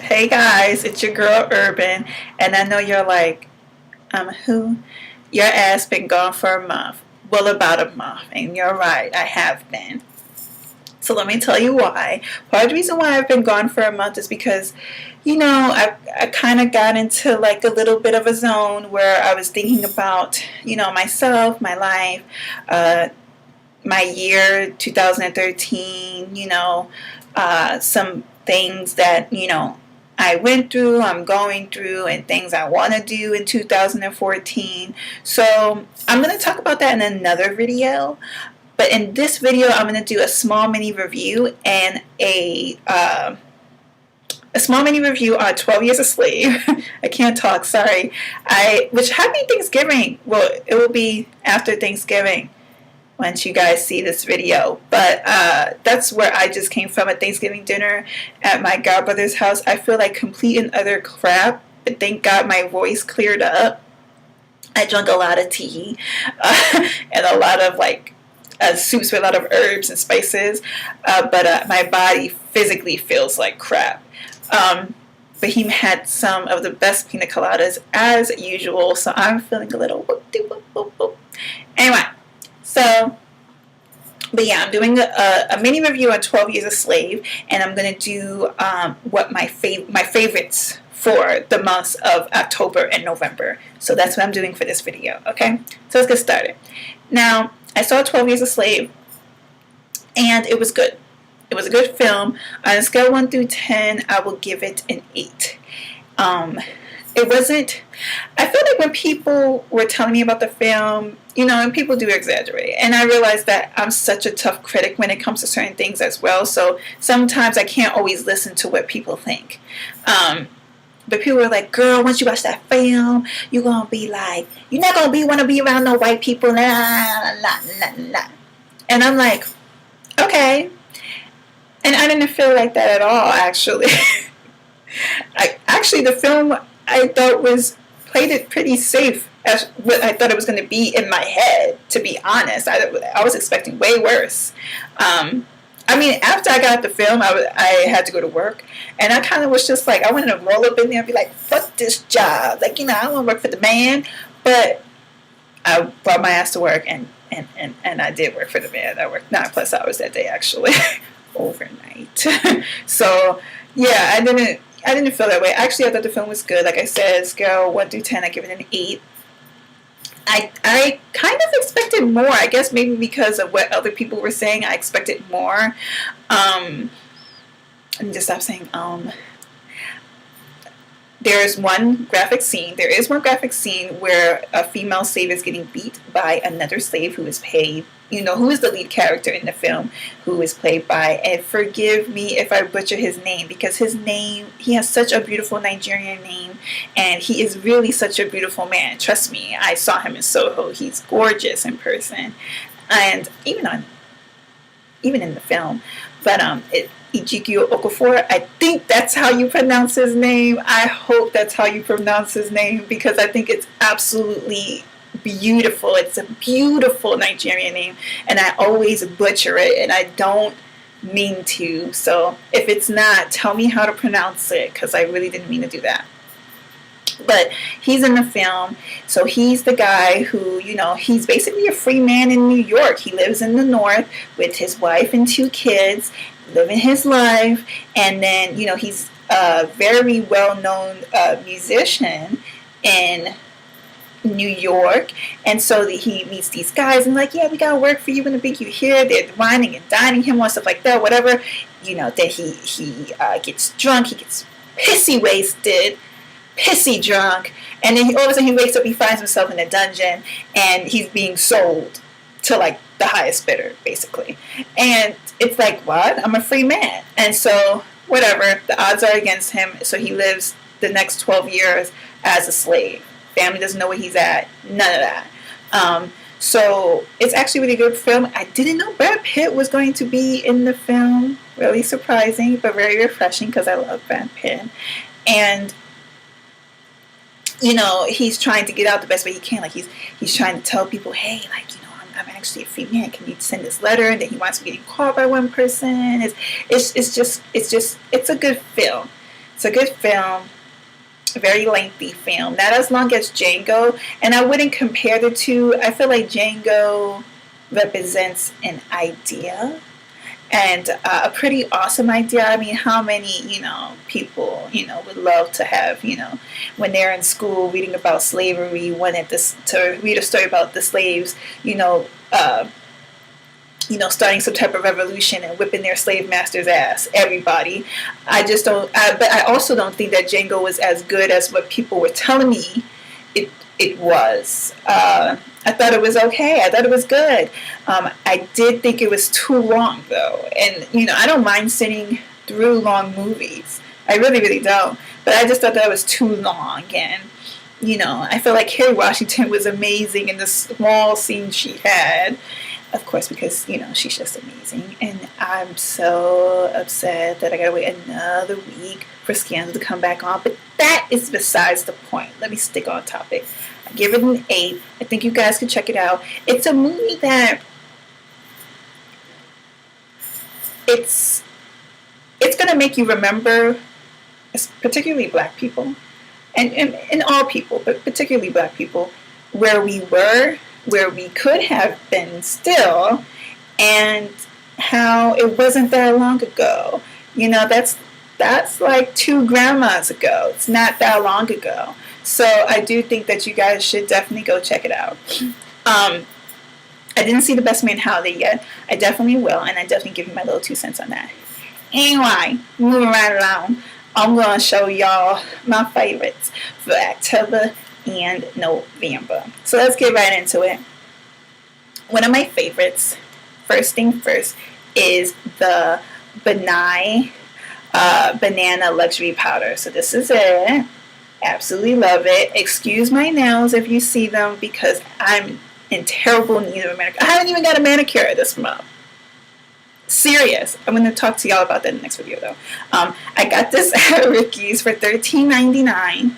Hey guys, it's your girl Urban, and I know you're like, who? Your ass been gone for a month. Well, about a month, and you're right, I have been. So let me tell you why. Part of the reason why I've been gone for a month is because, I kind of got into like a little bit of a zone where I was thinking about, myself, my life, my year 2013, some things that, I went through, I'm going through, and things I want to do in 2014. So I'm going to talk about that in another video. But in this video, I'm going to do a small mini review and a small mini review on 12 Years a Slave. I can't talk, sorry. Which happy Thanksgiving. Well, it will be after Thanksgiving once you guys see this video. But that's where I just came from, a Thanksgiving dinner at my godbrother's house. I feel like complete and utter crap, but thank God my voice cleared up. I drank a lot of tea and a lot of soups with a lot of herbs and spices, but my body physically feels like crap. But he had some of the best pina coladas as usual, so I'm feeling a little whoop-de-whoop-whoop-whoop. Anyway, but yeah, I'm doing a mini review on 12 Years a Slave, and I'm going to do what my favorites for the months of October and November. So that's what I'm doing for this video, okay? So let's get started. Now, I saw 12 Years a Slave, and it was good. It was a good film. On a scale of 1 through 10, I will give it an 8. It wasn't, I feel like when people were telling me about the film, and people do exaggerate, and I realized that I'm such a tough critic when it comes to certain things as well, so sometimes I can't always listen to what people think. But people were like, girl, once you watch that film, you're going to be like, you're not going to want to be around no white people, la, la, la, la, la. And I'm like, okay. And I didn't feel like that at all, actually. Actually, the film, I thought played it pretty safe as what I thought it was going to be in my head, to be honest. I was expecting way worse. After I got the film, I had to go to work, and I kind of was just like, I wanted to roll up in there and be like, fuck this job. Like, I want to work for the man, but I brought my ass to work, and I did work for the man. I worked 9+ hours that day, actually, overnight. So, yeah, I didn't feel that way. Actually, I thought the film was good. Like I said, scale 1 through 10, I give it an 8. I kind of expected more. I guess maybe because of what other people were saying, I expected more. Let me just stop saying There is one graphic scene where a female slave is getting beat by another slave who is paid, who is the lead character in the film, who is played by, and forgive me if I butcher his name, because he has such a beautiful Nigerian name, and he is really such a beautiful man. Trust me, I saw him in Soho. He's gorgeous in person, and even in the film. But Ejike Okafor, I think that's how you pronounce his name. I hope that's how you pronounce his name, because I think it's absolutely beautiful. It's a beautiful Nigerian name, and I always butcher it, and I don't mean to. So if it's not, tell me how to pronounce it, because I really didn't mean to do that. But he's in the film, so he's the guy who, he's basically a free man in New York. He lives in the North with his wife and 2 kids, living his life, and then, he's a very well-known musician in New York, and so he meets these guys and like, yeah, we gotta work for you, we're gonna bring you here. They're whining and dining him on stuff like that, whatever. Then he gets drunk, he gets pissy drunk, and then all of a sudden he wakes up, he finds himself in a dungeon, and he's being sold to like the highest bidder, basically. And it's like, what? I'm a free man. And so whatever, the odds are against him, so he lives the next 12 years as a slave. Family doesn't know where he's at, none of that. So it's actually a really good film. I didn't know Brad Pitt was going to be in the film. Really surprising, but very refreshing, because I love Brad Pitt. And he's trying to get out the best way he can. Like he's trying to tell people, hey, I'm actually a free man. Can you send this letter? And then he winds up getting caught by one person. It's a good film. It's a good film, a very lengthy film, not as long as Django, and I wouldn't compare the two. I feel like Django represents an idea, and a pretty awesome idea. I mean, how many, people, would love to have, when they're in school reading about slavery, wanted this to read a story about the slaves, starting some type of revolution and whipping their slave master's ass. Everybody. I just don't. But I also don't think that Django was as good as what people were telling me it was. I thought it was okay. I thought it was good. I did think it was too long, though. And, I don't mind sitting through long movies. I really, really don't. But I just thought that was too long. And, I feel like Kerry Washington was amazing in the small scene she had. Of course, because, she's just amazing. And I'm so upset that I gotta wait another week for Scandal to come back on. But that is besides the point. Let me stick on topic. I give it an 8. I think you guys can check it out. It's a movie that it's gonna make you remember, particularly Black people, and all people, but particularly Black people, where we were, where we could have been still, and how it wasn't that long ago. That's like 2 grandmas ago. It's not that long ago. So I do think that you guys should definitely go check it out. I didn't see The Best Man Holiday yet. I definitely will, and I definitely give you my little 2 cents on that. Anyway, moving right along, I'm going to show y'all my favorites for October and November. So let's get right into it. One of my favorites, first thing first, is the Benai Banana Luxury Powder. So this is it. Absolutely love it. Excuse my nails if you see them, because I'm in terrible need of a manicure. I haven't even got a manicure this month. Serious. I'm going to talk to y'all about that in the next video, though. I got this at Ricky's for $13.99.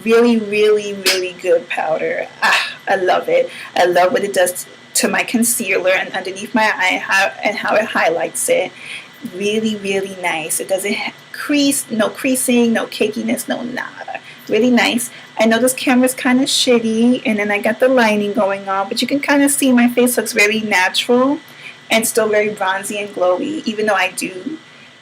Really, really, really good powder. I love it. I love what it does to my concealer and underneath my eye, and how it highlights it. Really, really nice. It doesn't crease, no creasing, no cakiness, no nada. Really nice. I know this camera's kind of shitty, and then I got the lighting going on, but you can kind of see my face looks very natural and still very bronzy and glowy. Even though I do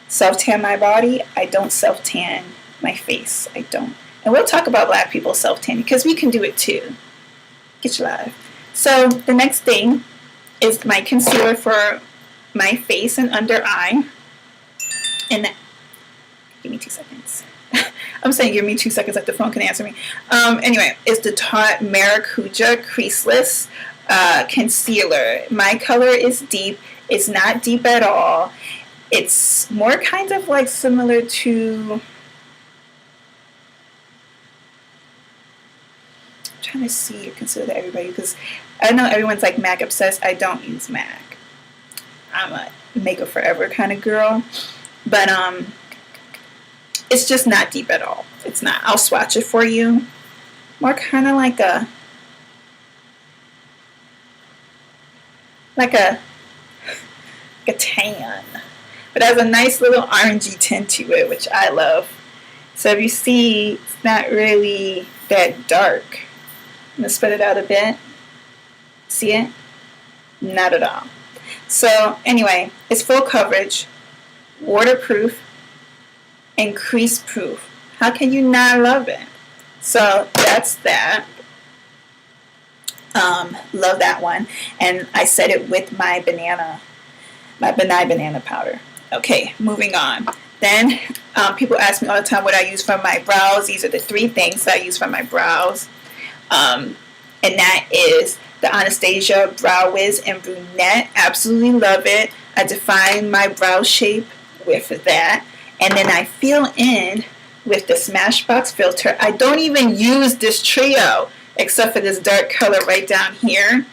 self-tan my body, I don't self-tan my face. I don't. And we'll talk about Black people self-tanning, because we can do it too. Get your life. So the next thing is my concealer for my face and under eye. And give me 2 seconds. I'm saying give me 2 seconds like the phone can answer me. Anyway, it's the Tarte Maracuja Creaseless Concealer. My color is deep. It's not deep at all. It's more kind of like similar to... trying to see or consider everybody, because I know everyone's like MAC obsessed. I don't use MAC. I'm a Makeup Forever kind of girl, but it's just not deep at all. It's not. I'll swatch it for you. More kind of like a tan, but it has a nice little orangey tint to it, which I love. So if you see, it's not really that dark. I'm going to spread it out a bit. See it? Not at all. So anyway, it's full coverage, waterproof, and crease proof. How can you not love it? So that's that. Love that one. And I set it with my Benai banana powder. Okay, moving on. Then people ask me all the time what I use for my brows. These are the 3 things that I use for my brows. And that is the Anastasia Brow Wiz and Brunette. Absolutely love it. I define my brow shape with that. And then I fill in with the Smashbox filter. I don't even use this trio except for this dark color right down here.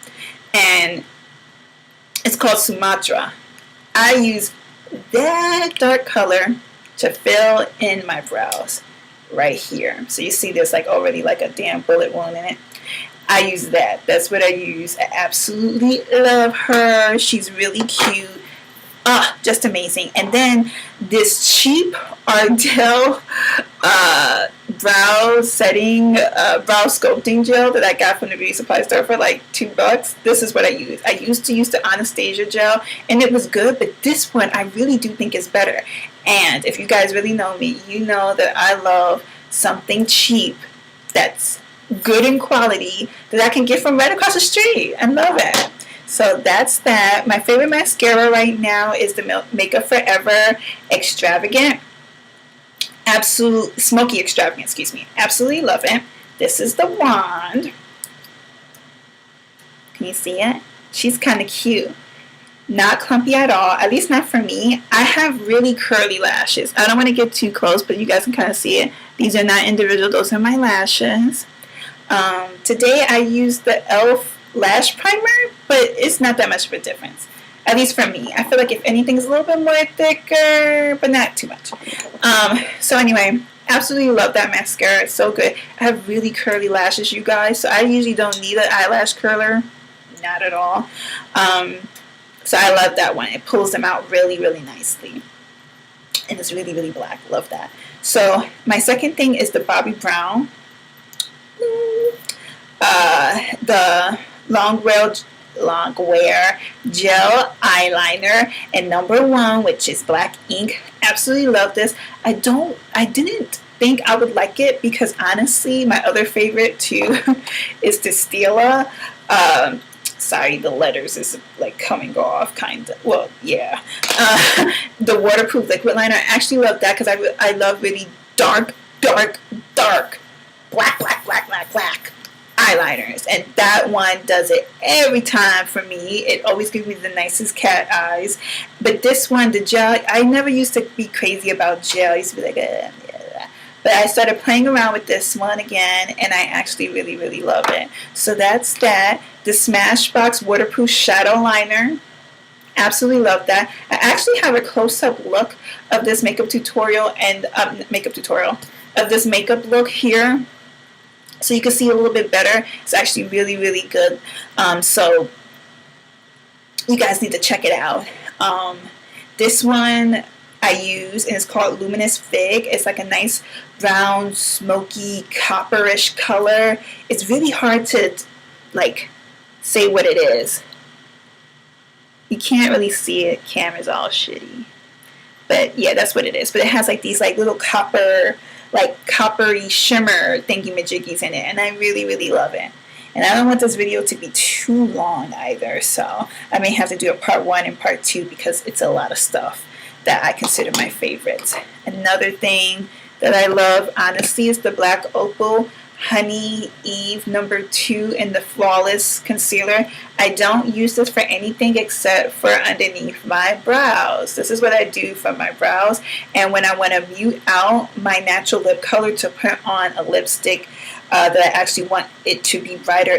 And it's called Sumatra. I use that dark color to fill in my brows right here. So you see there's like already like a damn bullet wound in it. I use that. That's what I use. I absolutely love her. She's really cute. Just amazing. And then this cheap Ardell brow setting, brow sculpting gel that I got from the beauty supply store for like $2. This is what I use. I used to use the Anastasia gel, and it was good, but this one I really do think is better. And if you guys really know me, you know that I love something cheap that's good in quality that I can get from right across the street. I love it. So that's that. My favorite mascara right now is the Makeup Forever Extravagant. Smoky Extravagant, excuse me. Absolutely love it. This is the wand. Can you see it? She's kind of cute. Not clumpy at all, at least not for me. I have really curly lashes. I don't want to get too close, but you guys can kind of see it. These are not individual, those are my lashes. Today I used the e.l.f. lash primer, but it's not that much of a difference, at least for me. I feel like if anything's a little bit more thicker, but not too much. So anyway, absolutely love that mascara. It's so good. I have really curly lashes, you guys, so I usually don't need an eyelash curler, not at all. So I love that one. It pulls them out really, really nicely, and it's really, really black. Love that. So my second thing is the Bobbi Brown, the long wear gel eyeliner, and number 1, which is black ink. Absolutely love this. I didn't think I would like it because honestly my other favorite too is the Stila. Sorry, the letters is like coming off kind of. Well, yeah. The waterproof liquid liner. I actually love that because I love really dark black eyeliners, and that one does it every time for me. It always gives me the nicest cat eyes. But this one, the gel, I never used to be crazy about gel. I used to be like, yeah. But I started playing around with this one again, and I actually really, really love it. So that's that. The Smashbox waterproof shadow liner. Absolutely love that. I actually have a close-up look of this makeup tutorial of this makeup look here, so you can see a little bit better. It's actually really, really good. So you guys need to check it out. This one I use, and it's called Luminous Fig. It's like a nice brown, smoky, copperish color. It's really hard to like say what it is. You can't really see it. Camera's all shitty. But yeah, that's what it is. But it has like these like little coppery shimmer thingy-majiggies in it, and I really, really love it. And I don't want this video to be too long either, so I may have to do a part 1 and part 2 because it's a lot of stuff that I consider my favorites. Another thing that I love, honestly, is the Black Opal Honey Eve number 2 in the Flawless Concealer. I don't use this for anything except for underneath my brows. This is what I do for my brows, and when I want to mute out my natural lip color to put on a lipstick that I actually want it to be brighter